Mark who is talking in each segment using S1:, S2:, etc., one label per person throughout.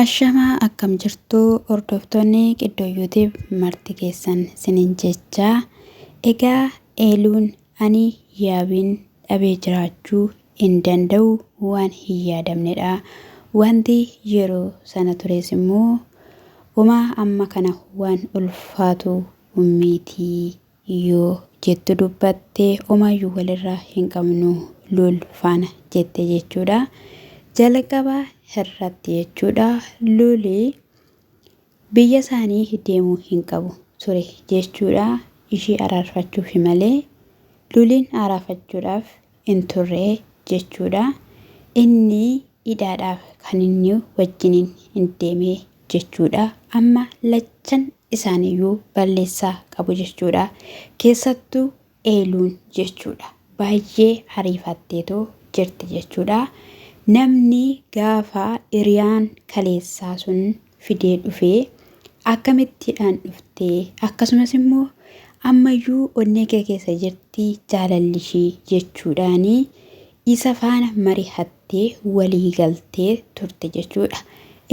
S1: Ashamaa akkam jirtuu hordoftoonni Qiddoo YouTube marti keessan sinin jechaa. Egaa eeluun ani yaabin dhabee jiraachuu hin danda'u waan hin yaadamnedha. Wanti yeroo sana tures immoo uumaa amma kana waan ulfaatu ummiitii yoo jettu dubbattee uumayyuu walirraa hin qabnu lul faana jette jechuudha. Jalqaba irratti jechuudha luli biyya isaanii deemuu hin qabu ture jechuudha. Ishii araarfachuuf malee luliin araarfachuudhaaf hin turre jechuudha. Inni hidhaadhaaf kan inni wajjiniin hin deeme jechuudha. Amma lachan isaaniiyyuu balleessaa qabu jechuudha. Keessattuu eeluun jechuudha. Baay'ee ariifatteetoo jirti jechuudha. Namni gaafa hiriyaan kaleessaa sun fidee dhufee akkamittiidhaan dhuftee akkasumas immoo ammayyuu onnee kee keessa jirti jaalallishii jechuudhaani isa faana mari'attee walii galtee turte jechuudha.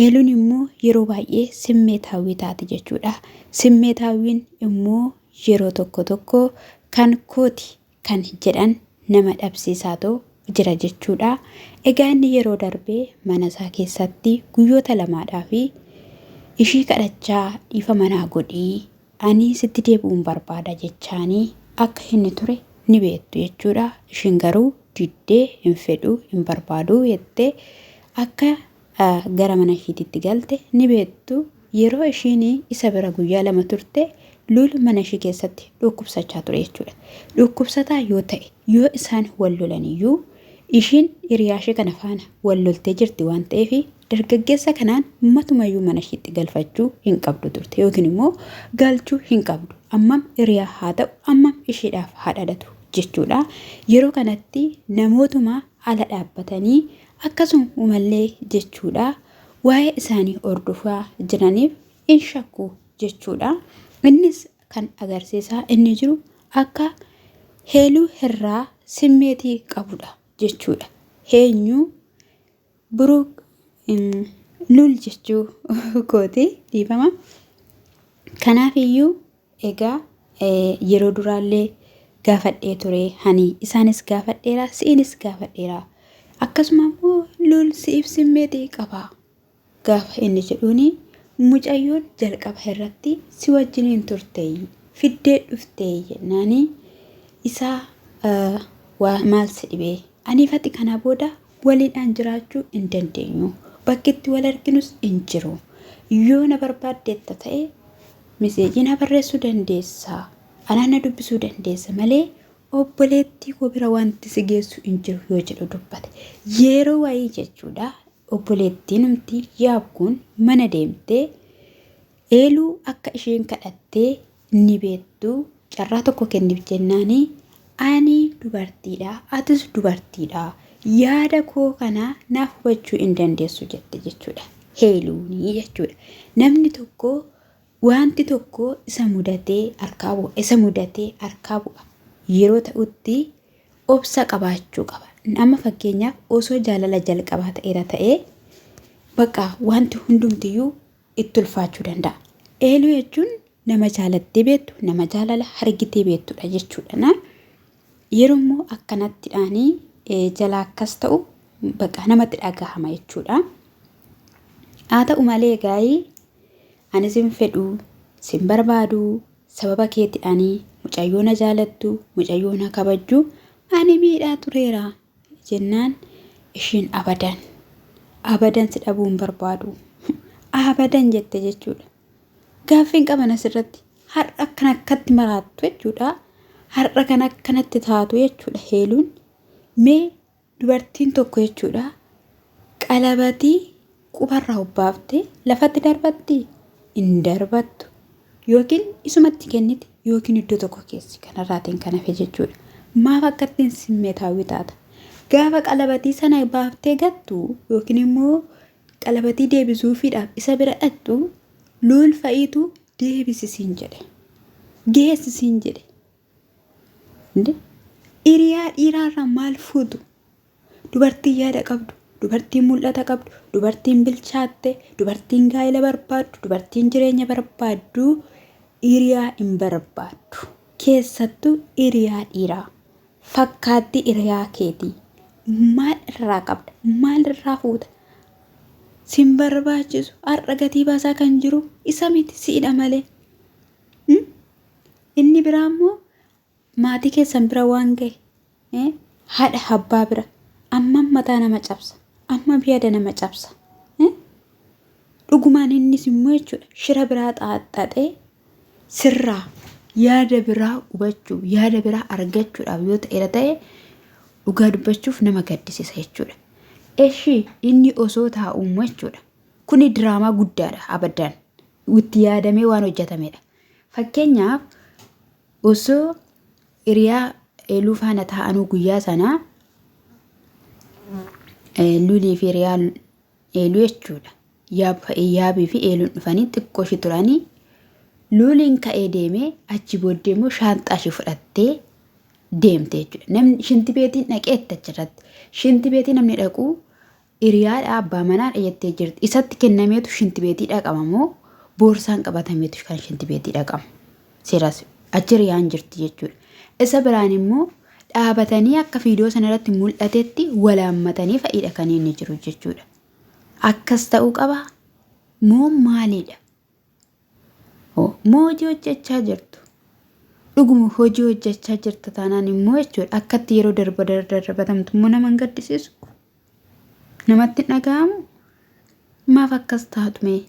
S1: Eeluun immoo yeroo baay'ee simmeetaawwii taate jechuudha. Simmeetaawwiin immoo yeroo tokko kan kooti kan jedhan nama dhabsiisaatoo jira jechuudha. Egaa inni yeroo darbee mana isaa keessatti guyyoota lamaadhaaf ishii kadhachaa dhiifa manaa godhii ani sitti deebi'uun barbaada jechaanii akka inni ture ni beektu jechuudha. Ishiin garuu diddee hin fedhu hin barbaadu jettee akka gara mana ishiitti galte ni beektu. Yeroo ishiin isa bira guyyaa lama turte lul mana ishii keessatti dhukkubsachaa ture jechuudha. Dhukkubsataa yoo ta'e yoo isaan wal lolaniyyuu ishiin hiriyaashee kana faana wal loltee jirti waan ta'eef dargaggeessa kanaan matumayyuu mana ishiitti galfachuu hin qabdu turte yookiin immoo galchuu hin qabdu. Ammam hiriyaa haa ta'u ammam ishiidhaaf haa dhadhatu jechuudha. Yeroo kanatti namootuma ala dhaabbatanii akkasumallee jechuudha waa'ee isaanii hordofaa jiraniif hin shakku jechuudha. Innis kan agarsiisaa inni jiru akka eeluu irraa simmeetii qabudha jechuudha. Eenyu biroo lul jechuu kooti dhiifama. Kanaaf iyyuu egaa yeroo duraallee gaafadhee ture hani isaanis gaafadheera si'inis gaafadheera. Akkasuma immoo lul siif simmeetii qabaa gaafa inni jedhuuni mucayyoon jalqaba irratti si wajjiniin turtee fiddee dhuftee jennaani isaa maal si dhibee aniifatti kana booda waliidhaan jiraachuu hin dandeenyu bakkitti wal arginus hin jiru yoo na barbaaddeetta ta'e miseejii na barreessuu dandeessa anaan na dubbisuu dandeessa malee obboleettii koo bira wanti si geessu hin jiru yoo jedhu dubbate yeroo wayii jechuudha. Obboleettiin humti yaabkuun mana deemtee eeluu akka isheen kadhattee ni beektu carraa tokko kenniif jennaani ani dubartiidha atis dubartiidha yaada koo kana naaf hubachuu hin dandeessu jette jechuudha. Eeluunii jechuudha. Namni tokko wanti tokko isa mudatee harkaa bu'a yeroo ta'utti obsa qabaachuu qaba. Nama fakkeenyaaf osoo jaalala jalqabaa ta'eera ta'ee bakka wanti hundumtiyyuu itti ulfaachuu danda'a. Eeluu jechuun nama jaalattee beektu nama jaalala argitee beektudha jechuudha. Yeroo immoo akkanattidhaanii jala akkas ta'u bakka namatti dhagahama jechuudha. Haa ta'u malee gaa'ii ani sin fedhu sin barbaadu sababa keetiidhaanii mucayyoo na jaalattu mucayyoo na kabajju ani miidhaa tureera jennaan ishiin abadan si dhabuun barbaadu abadan jette jechuudha. Gaaffiin qaban asirratti har'a kan akkatti maraattu jechuudha. Har'a kan akkanatti taatu jechuudha. Eeluun mee dubartiin tokko jechuudha qalabatii qubarraa obbaaftee lafatti darbatti hin darbattu yookiin isumatti kenniti yookiin iddoo tokko keessi kanarraatiin kan hafe jechuudha. Maaf akkattiin simmeetaawwii taata? Gaafa qalabatii sana baaftee gattu yookiin immoo qalabatii deebisuufiidhaaf isa bira dhattu lul fa'iitu deebisisiin jedhe geessisiin jedhe. Hiriyaa dhiiraarraa maal fuutu? Dubartii yaada qabdu dubartiin mul'ata qabdu, dubartiin bilchaatte, dubartiin gaa'ela barbaaddu, dubartiin jireenya barbaaddu hiriyaa hin barbaaddu. Keessattuu hiriyaa dhiiraa. Fakkaatti hiriyaa keetii. Maal irraa qabda? Maal irraa fuuta? Sin barbaachisu har'a gatii baasaa kan jiru isa miti siidha malee. Inni biraa immoo maatii keessan bira waan ga'e haadha abbaa bira amma mataa nama cabsa, amma yaada nama cabsa. Dhugumaan innis immoo jechuudha shira biraa xaaxaxee sirraa yaada biraa hubachuu, yaada biraa argachuudhaaf yoo ta'e dhugaa dubbachuuf nama gaddisiisa jechuudha. Eshi inni osoo taa'u jechuudha. Kuni diraamaa guddaadha abaddaan. Itti yaadamee waan hojjetamedha. Fakkeenyaaf osoo hiriyaa eeluu faana taa'anuu guyyaa sanaa eeluunii fi hiriyaa eeluu jechuudha. Yaabii fi eeluun dhufanii xiqqoo ishee turanii luuliin ka'ee deemee achi booddee immoo shaanxaa ishee fudhattee deemte jechuudha. Namni shinti beetiin dhaqeetta jirratti. Shinti beetii namni dhaquu hiriyaadha abbaa manaadha jettee jirti. Isatti kennameetu shinti beetii dhaqama moo boorsaan qabatameetu kan shinti beetii dhaqama. Seeras achi hiriyaan jirti jechuudha. Isa biraan immoo dhaabatanii akka viidiyoo sanarratti mul'atetti walaammatanii fa'iidha kan inni jiru jechuudha. Akkas ta'uu qaba moo maalidha? Moo hojii hojjechaa jirtu? Dhuguma hojii hojjechaa jirta taanaan immoo jechuudha akkatti yeroo darbatamtu immoo nama hin gaddisiisu. Namatti dhaga'amu maaf akkas taatu mee?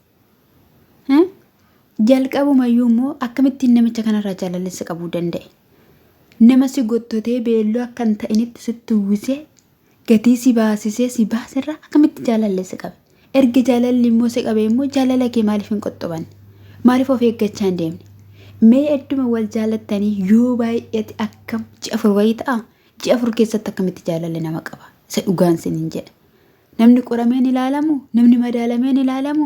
S1: Jalqabumayyuu immoo akkamittiin namicha kanarraa jaalalleessa qabuu danda'e? Nama si gottotee beelloo akka hin ta'initti sitti uwwisee gatii si baasisee si baasirraa akkamitti jaalalleessa qabe? Erga jaalalli immoo si qabe immoo jaalala kee maaliif hin qoxxobanne? Maaliif of eeggachaa hin deemne? Mee hedduma wal jaalattanii yoo baay'ate akkam ji'a 4 wayii ta'a? Ji'a 4 keessatti akkamitti jaalalli nama qaba? Isa dhugaan siniin jedha. Namni qorameen ilaalamu, namni madaalameen ilaalamu,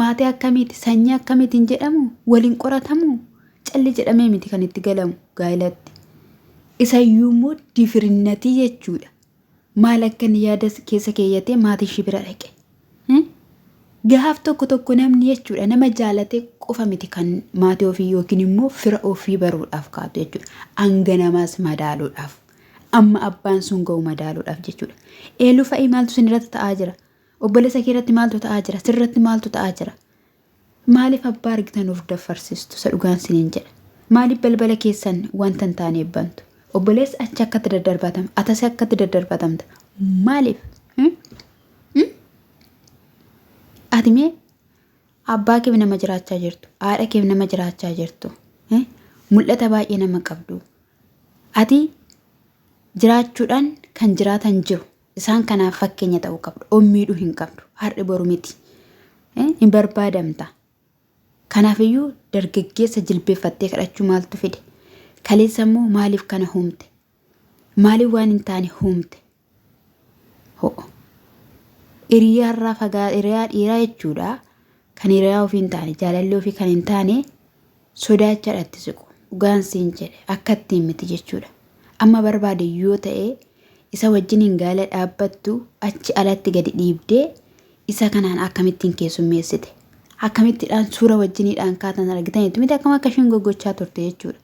S1: maatii akkamiiti, sanyii akkamiitiin jedhamu, waliin qoratamu, calli jedhamee miti kan itti galamu gaa'elatti. Isayyuu immoo difirinatii jechuudha. Maal akka inni yaada keessa keeyyatee maatii ishee bira dhaqe. Gaaf tokko namni jechuudha nama jaalatee qofa miti kan maatii ofii yookiin immoo fira ofii baruudhaaf kaatu jechuudha. Hanga namaas madaaluudhaaf. Amma abbaan sun ga'u madaaluudhaaf jechuudha. Eeluu fa'ii maaltu sinirratti ta'aa jira? Obboleessa keerratti maaltu ta'aa jira? Sirratti maaltu ta'aa jira? Maaliif abbaa argitan of dafarsiistu? Isa dhugaan siniin jedha. Maaliif balbala keessan wanta hin taane eebbantu? Obboleessa achi akkatti daddarbatama, atas akkatti daddarbatamta. Maaliif? Ati mee abbaa keef nama jiraachaa jirtu, haadha keef nama jiraachaa jirtu, mul'ata baay'ee nama qabdu. Ati jiraachuudhaan kan jiraatan jiru. Isaan kanaaf fakkeenya ta'uu qabdu. Ommiidhuu hin qabdu. Har'i boru miti. Hin barbaadamta. Kanaafiyyuu dargaggeessa jilbeeffattee kadhachuu maaltu fide? Kaleessa immoo maaliif kana humte? Maaliif waan hin taane humte? Hiriyaa irraa hiriyaa dhiiraa jechuudha. Kan hiriyaa ofii hin taane jaalalli ofii kan hin taane sodaachaadhaatti siqu. Dhugaan siin jedhe akka ittiin miti jechuudha. Amma barbaade yoo ta'e isa wajjin hin gaala dhaabbattu achi alatti gadi dhiibdee isa kanaan akkamittiin keessummeessite? Akkamittiidhaan suura wajjiniidhaan kaatan argitaniitu miti akkam akka isheen goggochaa turte jechuudha.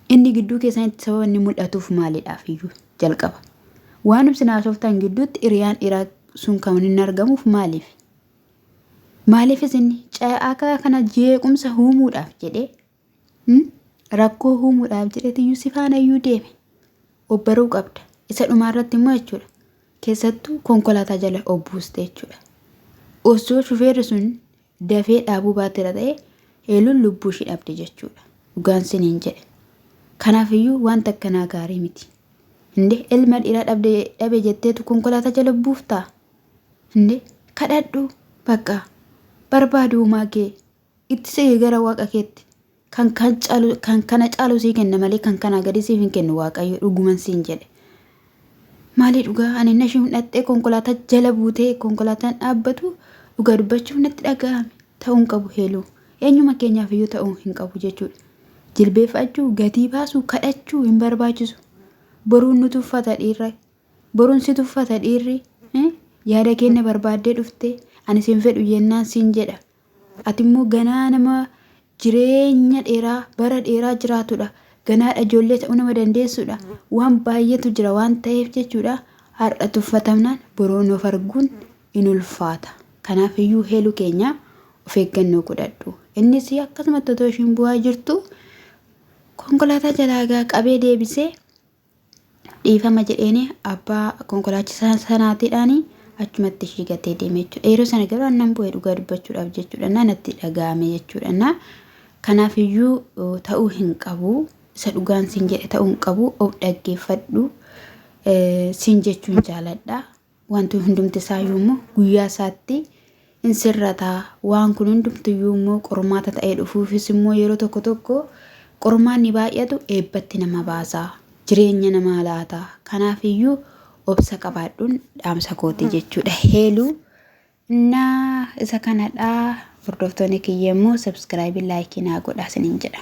S1: Inni gidduu keessanitti sababa inni mul'atuuf maalidhaaf iyyuu jalqaba. Waan ibsin haasoftaan gidduutti hiriyaan dhiiraa sun kan inni argamuuf maaliif? Maaliif isin akka kana jeequmsa uumuudhaaf jedhee rakkoo uumuudhaaf jedheetiyyuu si faana iyyuu deeme obbaruu qabda. Isa dhumaarratti immoo jechuudha. Keessattuu konkolaataa jala obbuuste jechuudha. Osoo shufeerri sun dafee dhaabuu baatera ta'e eeluun lubbuu ishee dhabde jechuudha. Dhugaan siniin jedhe. Kanaafiyyuu wanta akkanaa gaarii miti. Ilma dhiiraa dhabe jetteetu konkolaataa jala buuftaa? Kadhadhu bakka barbaadu uumaa kee itti siqee gara waaqa keetti kan kana caalu sii kenna malee kan kana gadi siif hin kennu waaqayyo dhuguman siin jedhe. Maali dhugaa ani nashii hudhattee konkolaataa jala buutee konkolaataan dhaabbatu dhugaa dubbachuuf natti dhaga'ame ta'uun qabu heeluu. Eenyuma keenyaaf iyyuu ta'uu hin qabu jechuudha. Jilbeeffachuu, gatii baasuu, kadhachuu hin barbaachisu. Boruun nu tuffata dhiirri. Boruun si tuffata dhiirri. yaada keenya barbaaddee dhufte ani sin fedhu yennaan sin jedha. Ati immoo ganaa nama jireenya dheeraa bara dheeraa jiraatudha. Ganaadha ijoollee ta'uu nama dandeessudha. Waan baay'eetu jira waan ta'eef jechuudha. Har'a tuffatamnaan boroon of arguun in ulfaata. Kanaafiyyuu heeluu keenya of eeggannoo godhadhu. Innis akkasumatti otoo ishiin bu'aa jirtu konkolaataa jalaa qabee deebisee dhiifama jedheeni abbaa konkolaachisaa sanaatiidhaani achumatti ishii gatee deeme jechuudha. Yeroo sana garuu annan bu'ee dhugaa dubbachuudhaaf jechuudha. Natti dhaga'ame jechuudha. Kanaafiyyuu ta'uu hin qabu. Isa dhugaan sin jedhe ta'uu hin qabu. Of dhaggeeffadhu. Sin jechuun jaaladha. Wanti hundumti isaayyuu immoo guyyaa isaatti in sirrataa. Waan kun hundumtiyyuu immoo qormaata ta'ee dhufuufis immoo yeroo tokko tokko qormaanni baay'atu eebbatti nama baasaa. Jireenya nama laata. Kanaafiyyuu obsa qabaadhuun dhaamsa kooti jechuudha. Heeluu isa kanadha. Hordoftoonni kiyya immoo subscribe like naa godhaa sinin jedha.